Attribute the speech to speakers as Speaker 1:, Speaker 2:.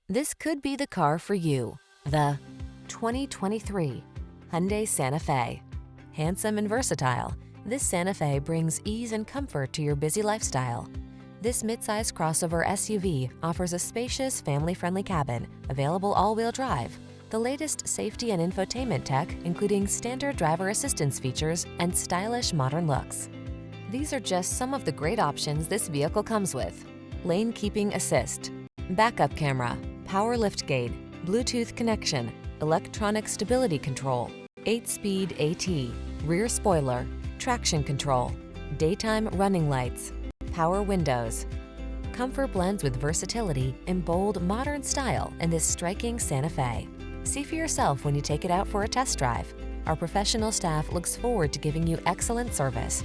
Speaker 1: This could be the car for you. The 2023 Hyundai Santa Fe. Handsome and versatile, this Santa Fe brings ease and comfort to your busy lifestyle. This midsize crossover SUV offers a spacious, family-friendly cabin, available all-wheel drive, the latest safety and infotainment tech, including standard driver assistance features and stylish modern looks. These are just some of the great options this vehicle comes with: lane keeping assist, backup camera, power liftgate, Bluetooth connection, electronic stability control, 8-speed AT, rear spoiler, traction control, daytime running lights, power windows. Comfort blends with versatility in bold, modern style in this striking Santa Fe. See for yourself when you take it out for a test drive. Our professional staff looks forward to giving you excellent service.